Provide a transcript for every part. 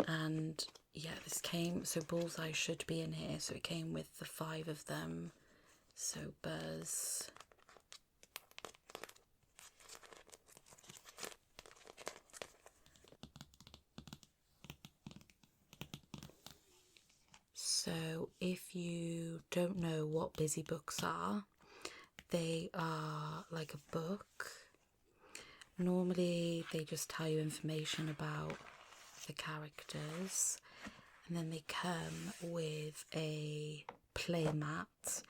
And yeah, this came, so Bullseye should be in here, so it came with the 5 of them. So Buzz, so if you don't know what busy books are, they are like a book. Normally they just tell you information about the characters, and then they come with a playmat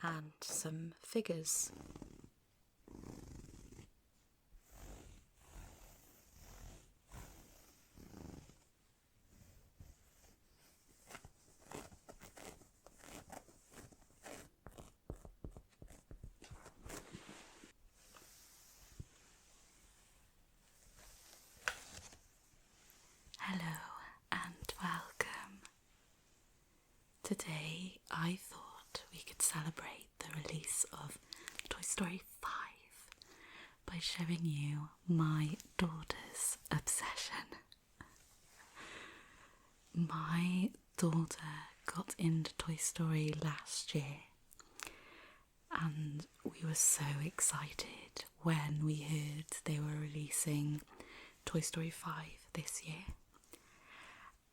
and some figures. Hello and welcome. Today I thought we could celebrate the release of Toy Story 5 by showing you my daughter's obsession. My daughter got into Toy Story last year, and we were so excited when we heard they were releasing Toy Story 5 this year.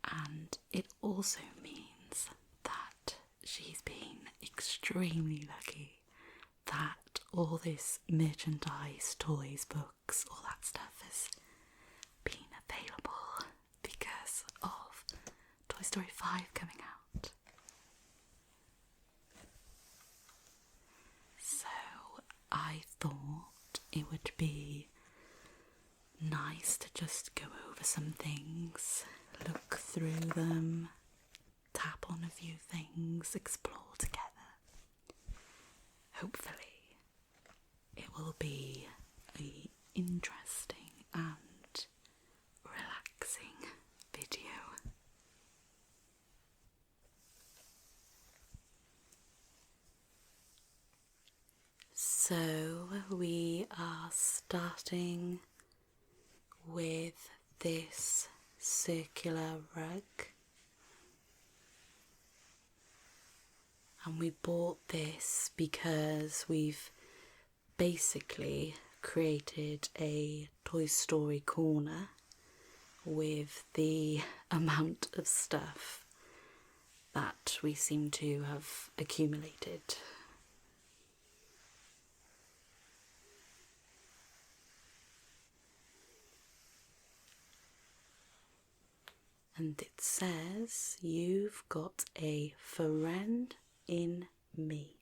And it also means that she's been extremely lucky that all this merchandise, toys, books, all that stuff has been available because of Toy Story 5 coming out. So I thought it would be nice to just go over some things, look through them, tap on a few things, explore together. Hopefully it will be an interesting and relaxing video. So we are starting with this circular rug, and we bought this because we've basically created a Toy Story corner with the amount of stuff that we seem to have accumulated. And it says, "You've got a friend in me."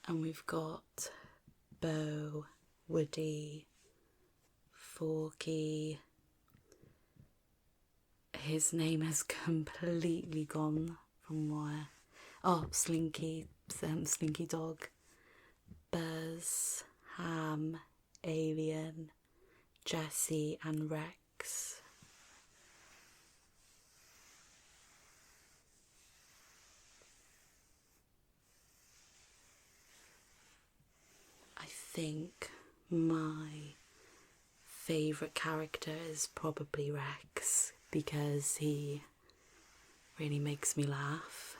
And we've got Bo, Woody, Forky. His name has completely gone from where. Oh, Slinky, Slinky Dog, Buzz, Ham, Alien, Jessie and Rex. I think my favourite character is probably Rex because he really makes me laugh.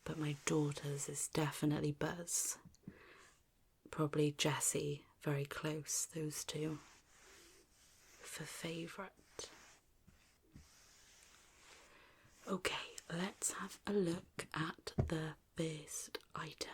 But my daughter's is definitely Buzz. Probably Jessie, very close, those two, for favourite. Okay, let's have a look at the first item.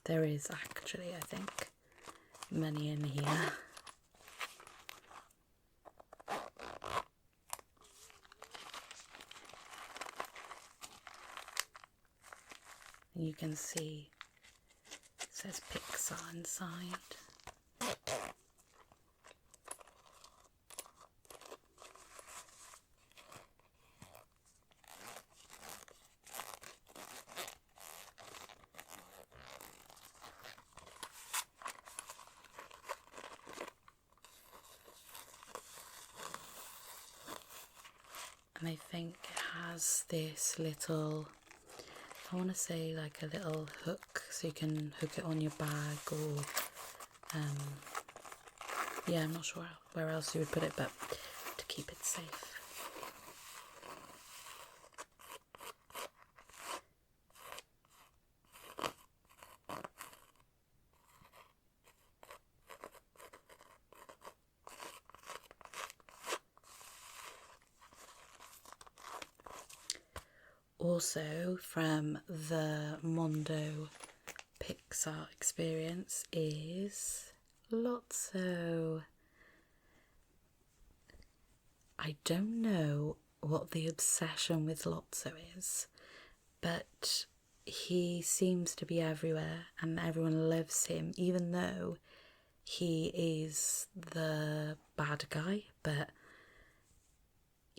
There is actually, I think, money in here. And you can see it says Pixar inside. And I think it has this little, I want to say like a little hook, so you can hook it on your bag, or yeah, I'm not sure where else you would put it, but to keep it safe. Also from the Mundo Pixar experience is Lotso. I don't know what the obsession with Lotso is, but he seems to be everywhere and everyone loves him, even though he is the bad guy. But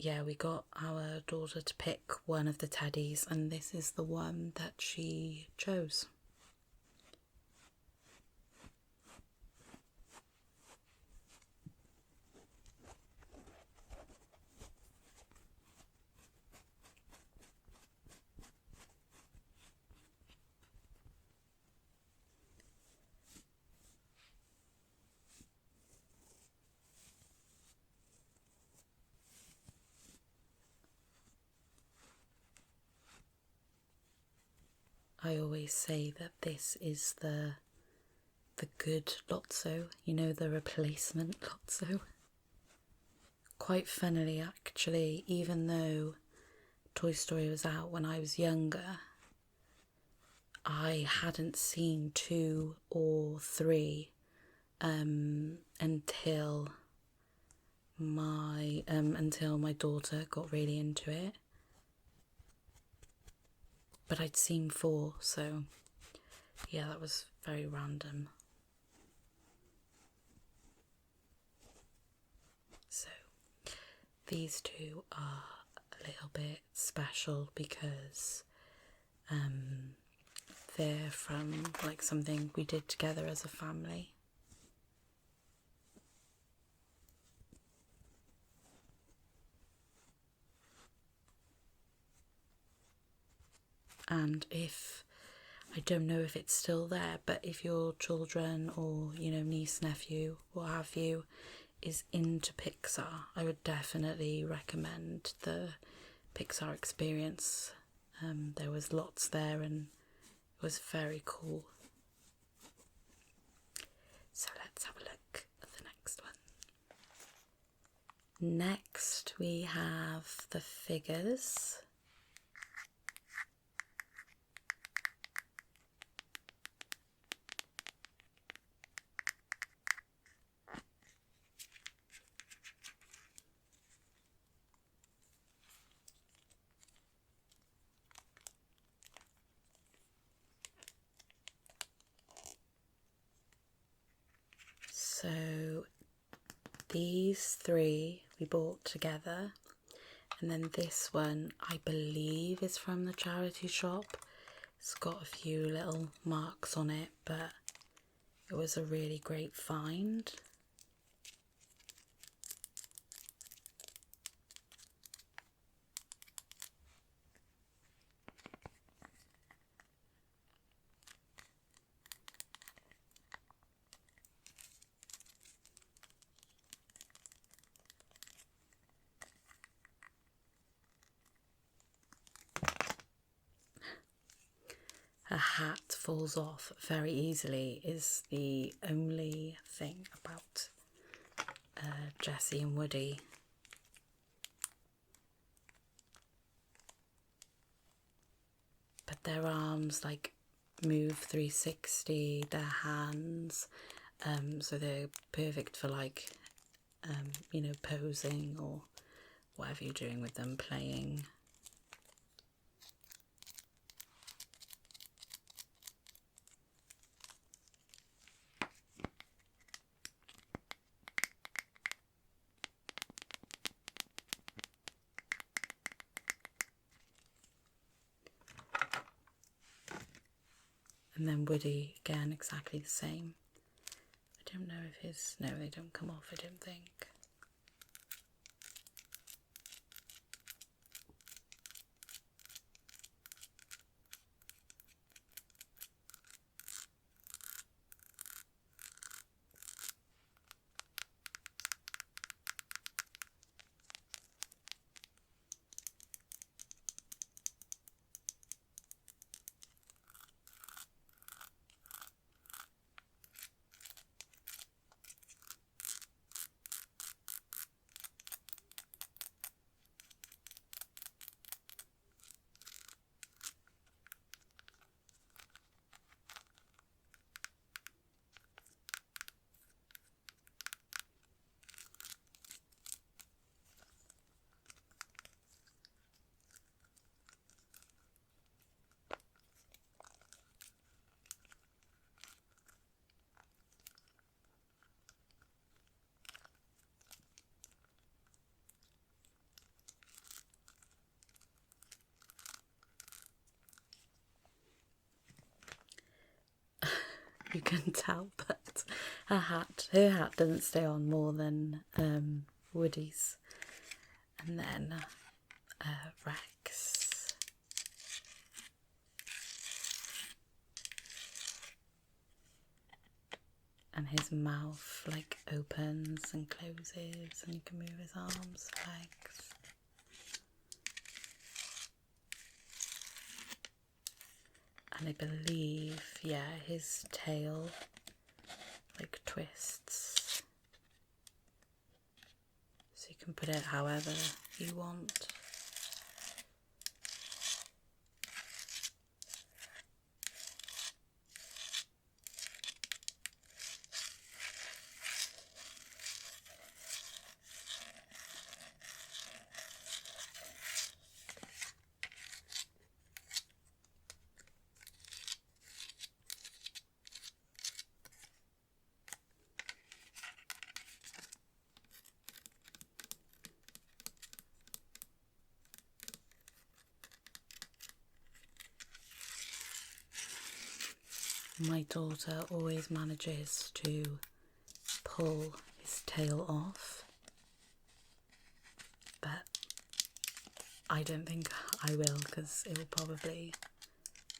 yeah, we got our daughter to pick one of the teddies, and this is the one that she chose. I always say that this is the good Lotso, you know, the replacement Lotso. Quite funnily, actually, even though Toy Story was out when I was younger, I hadn't seen 2 or 3 until my daughter got really into it. But I'd seen 4, so yeah, that was very random. So these 2 are a little bit special because they're from like something we did together as a family. And I don't know if it's still there, but if your children or, you know, niece, nephew, what have you, is into Pixar, I would definitely recommend the Pixar experience. There was lots there and it was very cool. So let's have a look at the next one. Next we have the figures. So these 3 we bought together, and then this one I believe is from the charity shop. It's got a few little marks on it, but it was a really great find. A hat falls off very easily is the only thing about Jessie and Woody. But their arms like move 360, their hands, so they're perfect for like, you know, posing or whatever you're doing with them, playing. And then Woody, again, exactly the same. I don't know if his... No, they don't come off, I don't think. You can tell, but her hat doesn't stay on more than Woody's. And then Rex. And his mouth like opens and closes, and you can move his arms, legs. And I believe, yeah, his tail like twists. So you can put it however you want. My daughter always manages to pull his tail off, but I don't think I will, because it will probably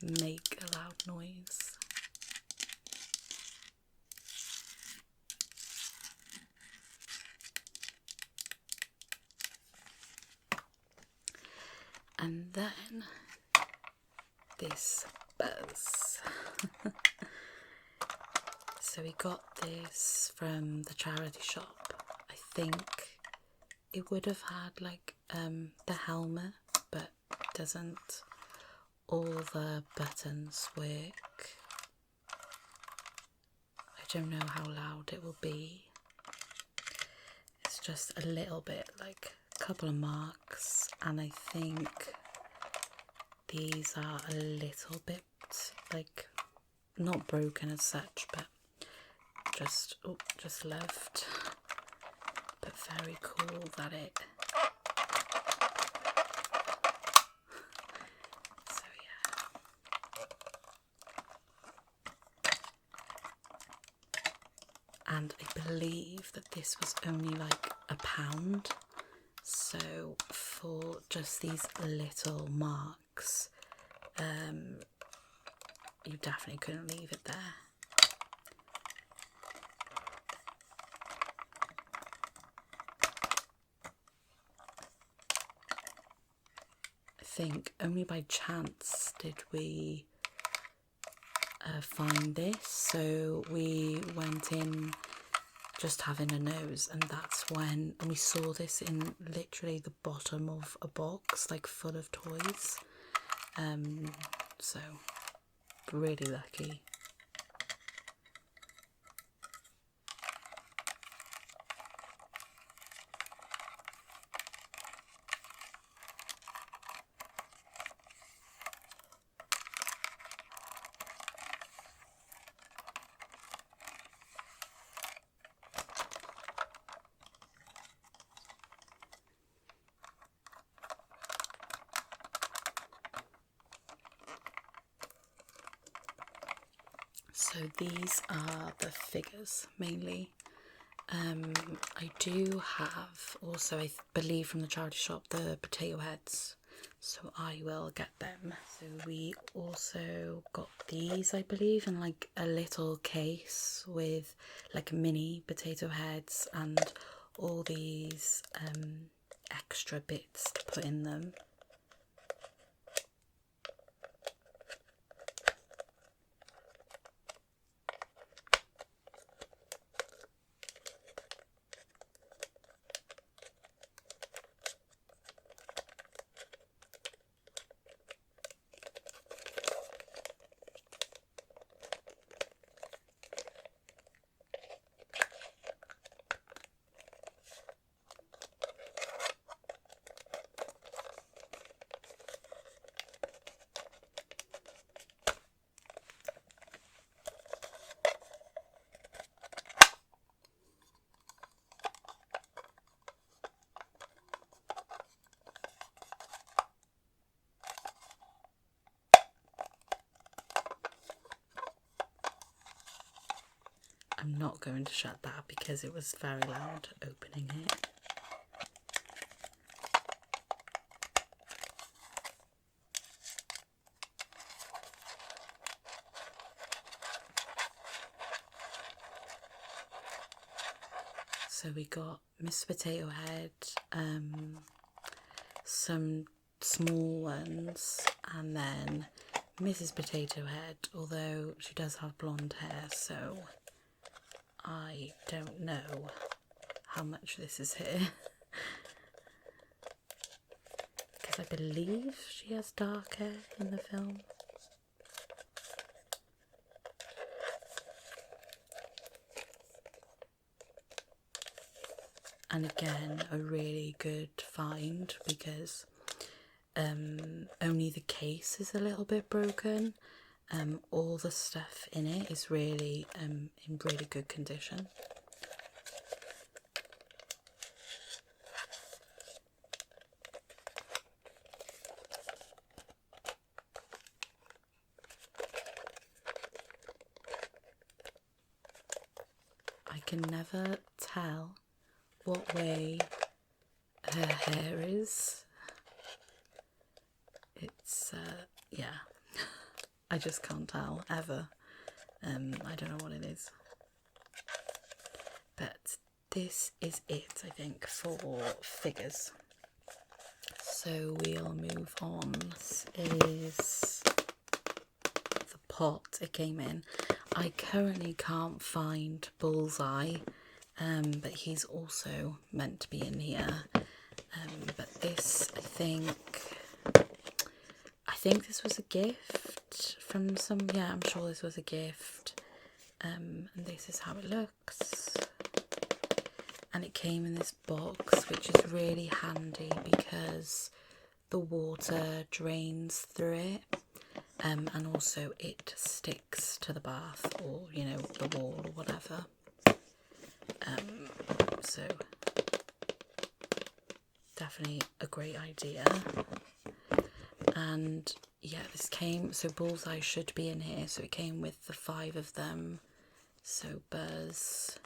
make a loud noise. And then this buzz. So we got this from the charity shop. I think it would have had like the helmet, but doesn't all the buttons work. I don't know how loud it will be. It's just a little bit, like a couple of marks, and I think these are a little bit like not broken as such, but just left. But very cool that it. So yeah. And I believe that this was only like £1. So for just these little marks, you definitely couldn't leave it there. I think only by chance did we find this, so we went in just having a nose, and that's when we saw this in literally the bottom of a box, like full of toys. So really lucky. So these are the figures mainly. I do have also, I believe from the charity shop, the potato heads, so I will get them. So we also got these, I believe, in like a little case with like mini potato heads and all these extra bits to put in them. I'm not going to shut that because it was very loud opening it. So we got Miss Potato Head, some small ones, and then Mrs. Potato Head, although she does have blonde hair, so I don't know how much this is here. Because I believe she has dark hair in the film. And again, a really good find because only the case is a little bit broken. All the stuff in it is really in really good condition. I can never tell what way her hair is. It's yeah, I just can't tell ever. I don't know what it is, but this is it, I think, for figures. So we'll move on. This is the pot it came in. I currently can't find Bullseye, but he's also meant to be in here. But this, I think this was a gift from some, yeah, I'm sure this was a gift. And this is how it looks. And it came in this box, which is really handy because the water drains through it. And also it sticks to the bath or, you know, the wall or whatever. So definitely a great idea. And yeah, this came, so Bullseye should be in here, so it came with the 5 of them. So Buzz,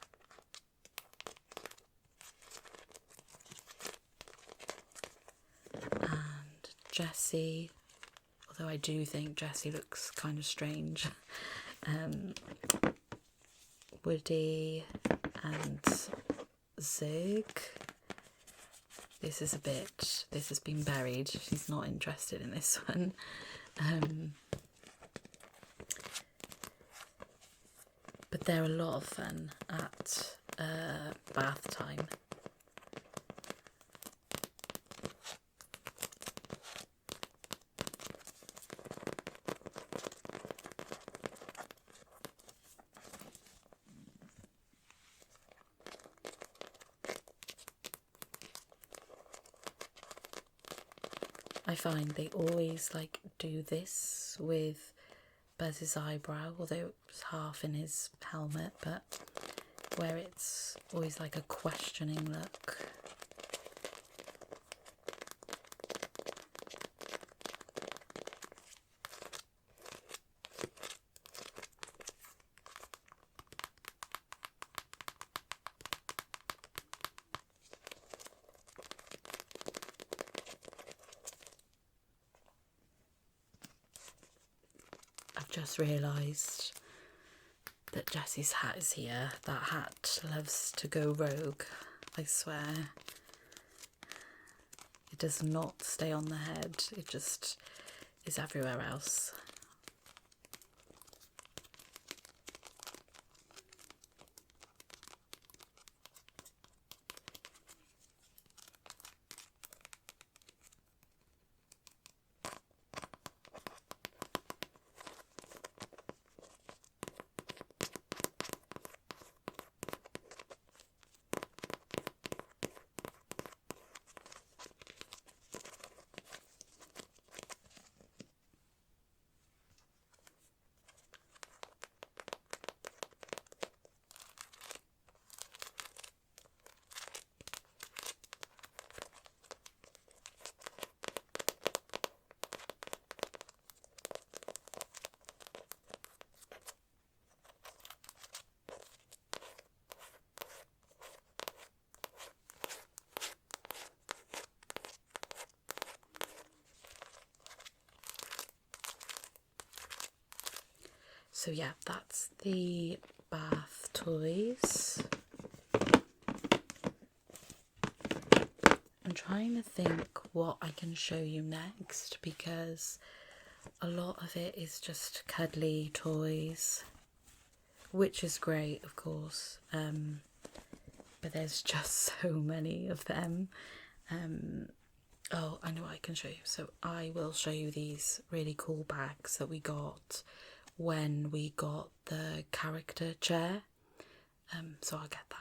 and Jessie, although I do think Jessie looks kind of strange. Woody and Zig. This has been buried. She's not interested in this one. But they're a lot of fun at bath time. I find they always like do this with Buzz's eyebrow, although it's half in his helmet, but where it's always like a questioning look. I've just realised that Jessie's hat is here. That hat loves to go rogue, I swear. It does not stay on the head, it just is everywhere else. So yeah, that's the bath toys. I'm trying to think what I can show you next, because a lot of it is just cuddly toys, which is great, of course, but there's just so many of them. Oh, I know what I can show you. So I will show you these really cool bags that we got when we got the character chair. So I'll get that.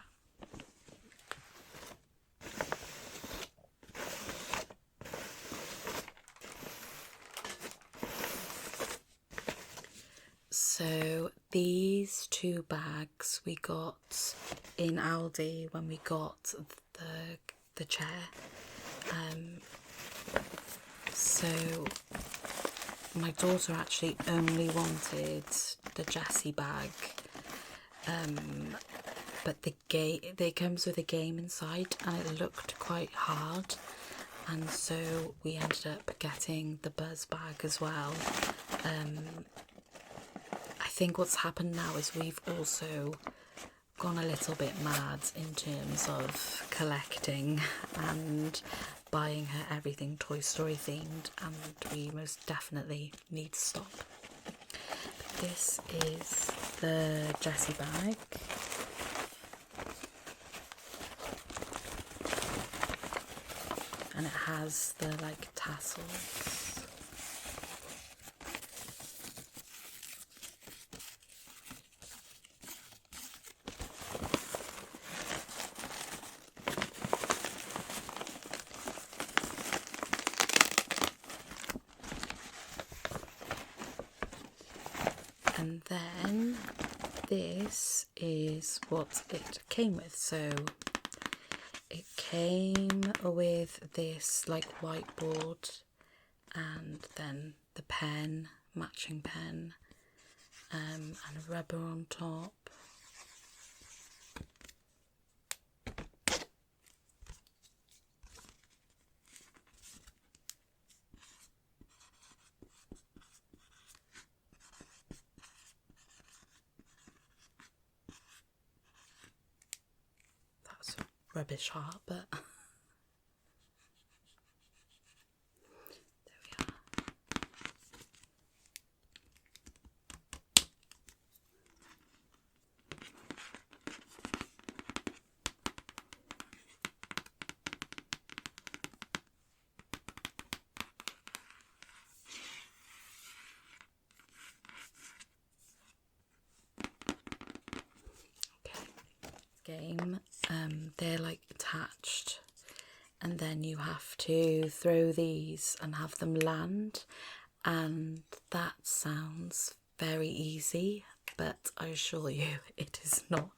So these two bags we got in Aldi when we got the chair. So my daughter actually only wanted the Jessie bag, but it comes with a game inside and it looked quite hard, and so we ended up getting the Buzz bag as well. I think what's happened now is we've also gone a little bit mad in terms of collecting and buying her everything Toy Story themed, and we most definitely need to stop. But this is the Jessie bag. And it has the like tassels. And then this is what it came with. So it came with this like whiteboard, and then the pen, matching pen, and rubber on top. That's rubbish art, but there we are. Game, they're like attached, and then you have to throw these and have them land, and that sounds very easy, but I assure you it is not.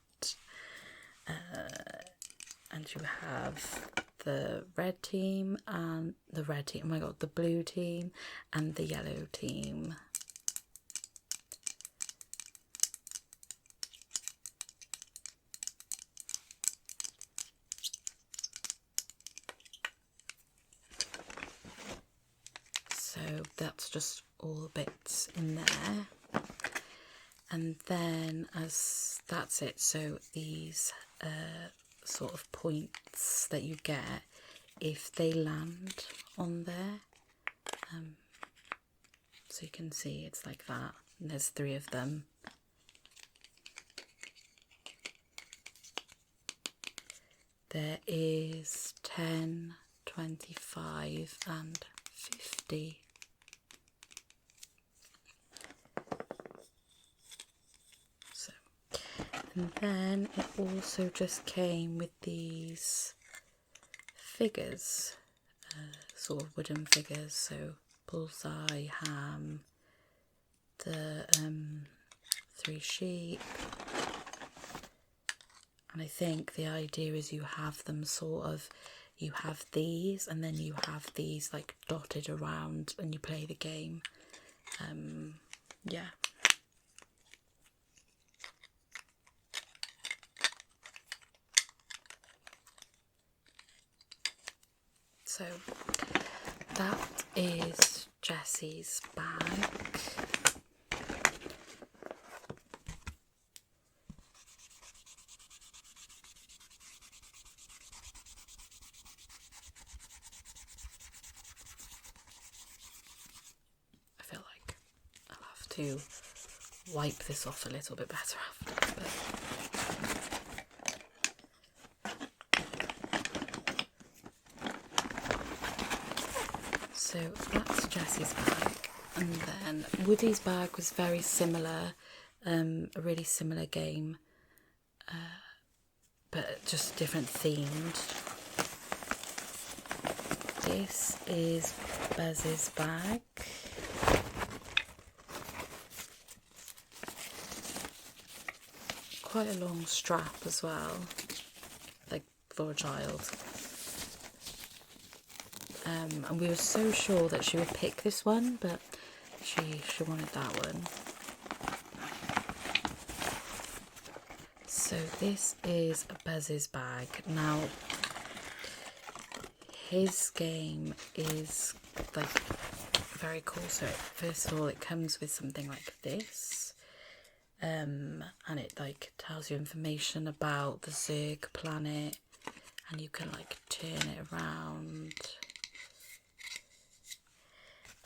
And you have the red team and the blue team and the yellow team. So that's just all the bits in there. And then that's it. So these sort of points that you get if they land on there. So you can see it's like that. And there's 3 of them. There is 10, 25 and 50. So, and then it also just came with these figures, sort of wooden figures. So bullseye, ham, the 3 sheep. And I think the idea is you have them you have these and then you have these like dotted around and you play the game. Yeah. So that is Jessie's bag. I feel like I'll have to wipe this off a little bit better after, but so that's Jessie's bag. And then Woody's bag was very similar, a really similar game, but just different themed. This is Buzz's bag. Quite a long strap as well, like for a child. And we were so sure that she would pick this one, but she wanted that one. So this is Buzz's bag. Now, his game is like very cool. So first of all, it comes with something like this, and it like tells you information about the Zerg planet, and you can like turn it around.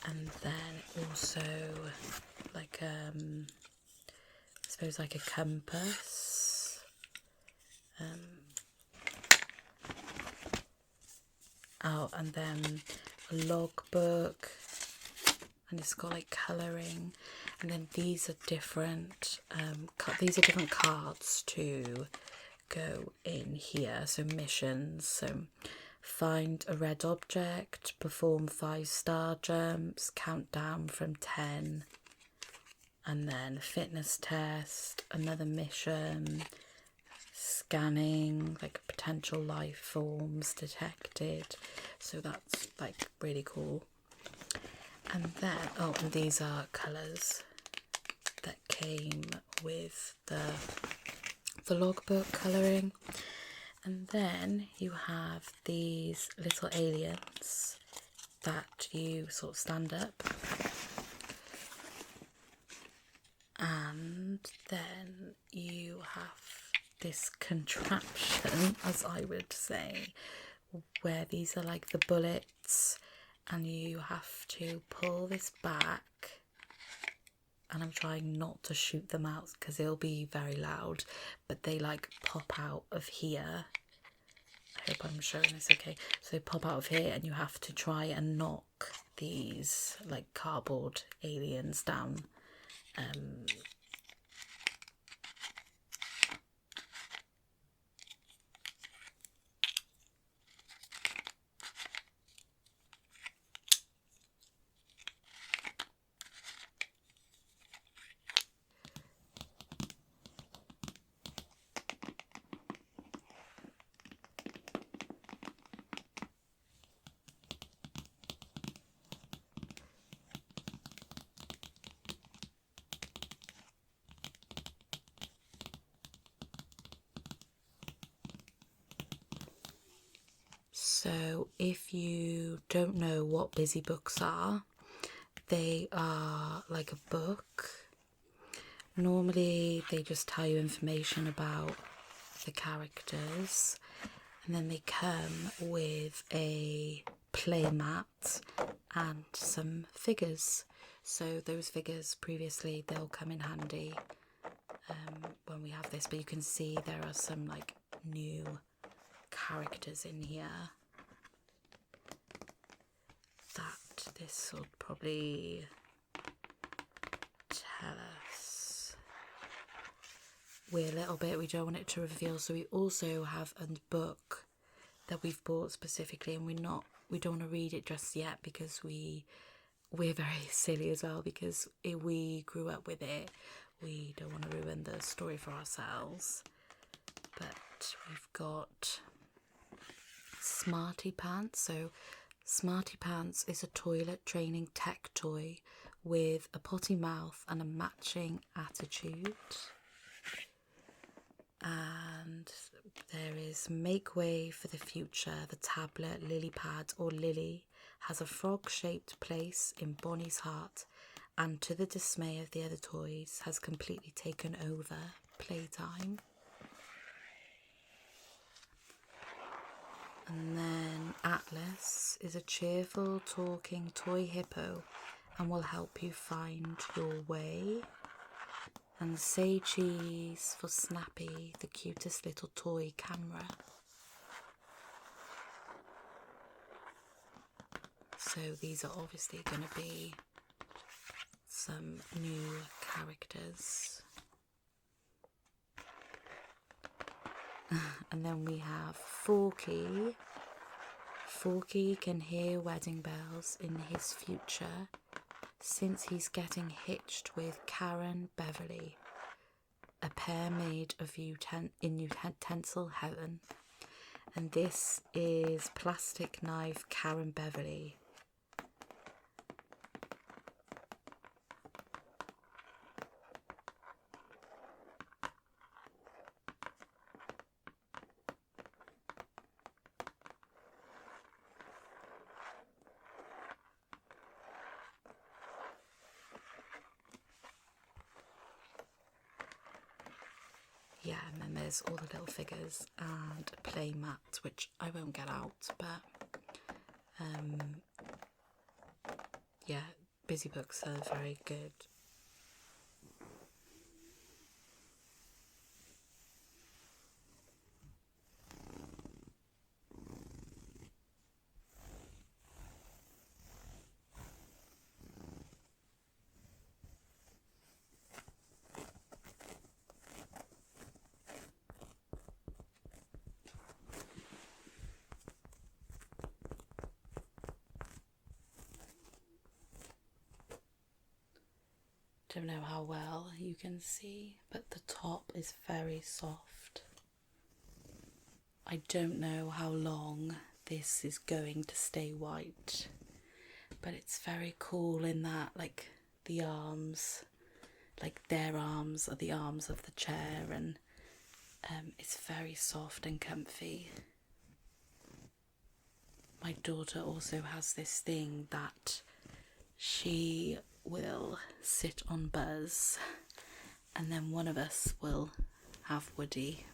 And then also like I suppose like a compass. Oh, and then a logbook, and it's got like colouring, and then these are different. These are different cards to go in here. So missions. So find a red object, perform 5-star jumps, count down from 10, and then fitness test, another mission, scanning, like potential life forms detected. So that's like really cool. And then, and these are colours that came with the logbook colouring. And then you have these little aliens that you sort of stand up. And then you have this contraption, as I would say, where these are like the bullets, and you have to pull this back. And I'm trying not to shoot them out because it'll be very loud, but they like pop out of here. I hope I'm showing this okay. So they pop out of here and you have to try and knock these like cardboard aliens down. So if you don't know what busy books are, they are like a book. Normally they just tell you information about the characters, and then they come with a play mat and some figures. So those figures previously, they'll come in handy when we have this, but you can see there are some like new characters in here that this will probably tell us. We're a little bit, we don't want it to reveal, so we also have a book that we've bought specifically, and we don't want to read it just yet because we're very silly as well, because we grew up with it. We don't want to ruin the story for ourselves. But we've got Smarty Pants. So Smarty Pants is a toilet training tech toy with a potty mouth and a matching attitude. And there is Make Way for the Future. The tablet, Lily Pad, or Lily, has a frog-shaped place in Bonnie's heart, and to the dismay of the other toys, has completely taken over playtime. And then Atlas is a cheerful, talking toy hippo and will help you find your way. And Say Cheese for Snappy, the cutest little toy camera. So these are obviously going to be some new characters. And then we have Forky. Forky can hear wedding bells in his future, since he's getting hitched with Karen Beverly, a pair made of in utensil heaven. And this is Plastic Knife Karen Beverly. Yeah, and then there's all the little figures and a play mat, which I won't get out, but yeah, busy books are very good. Don't know how well you can see, but the top is very soft. I don't know how long this is going to stay white, but it's very cool in that, like, the arms, like their arms are the arms of the chair, and it's very soft and comfy. My daughter also has this thing that she will sit on Buzz, and then one of us will have Woody.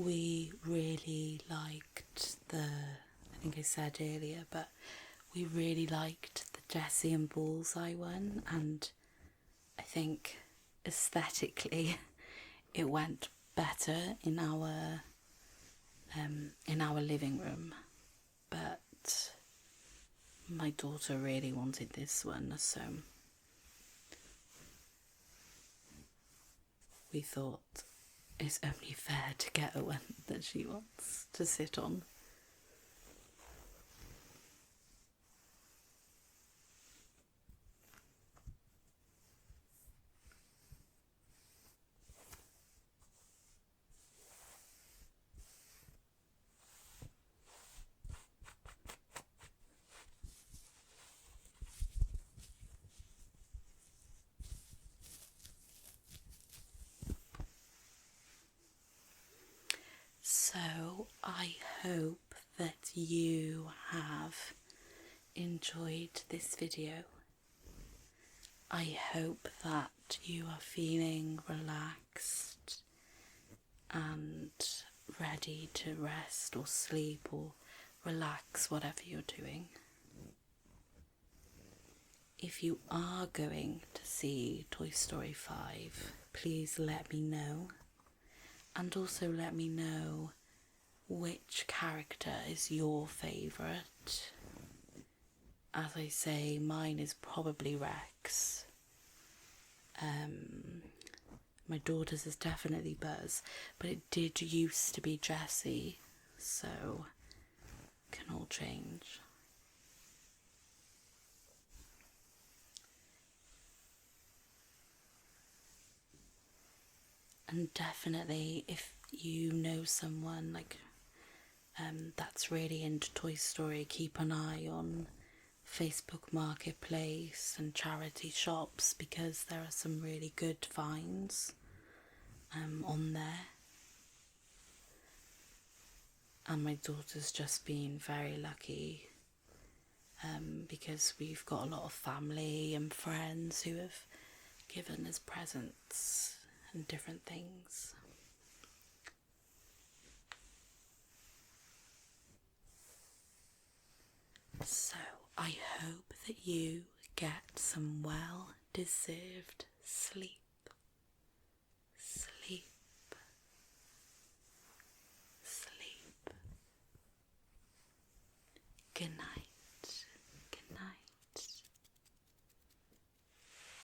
we really liked I think I said earlier, but we really liked the Jessie and Bullseye one, and I think aesthetically it went better in our living room, but my daughter really wanted this one, so we thought it's only fair to get her one that she wants to sit on. So I hope that you have enjoyed this video. I hope that you are feeling relaxed and ready to rest or sleep or relax, whatever you're doing. If you are going to see Toy Story 5, please let me know. And also let me know which character is your favourite. As I say, mine is probably Rex. My daughter's is definitely Buzz, but it did used to be Jessie, so can all change. And definitely, if you know someone that's really into Toy Story, keep an eye on Facebook Marketplace and charity shops, because there are some really good finds on there. And my daughter's just been very lucky because we've got a lot of family and friends who have given us presents and different things. So I hope that you get some well-deserved sleep.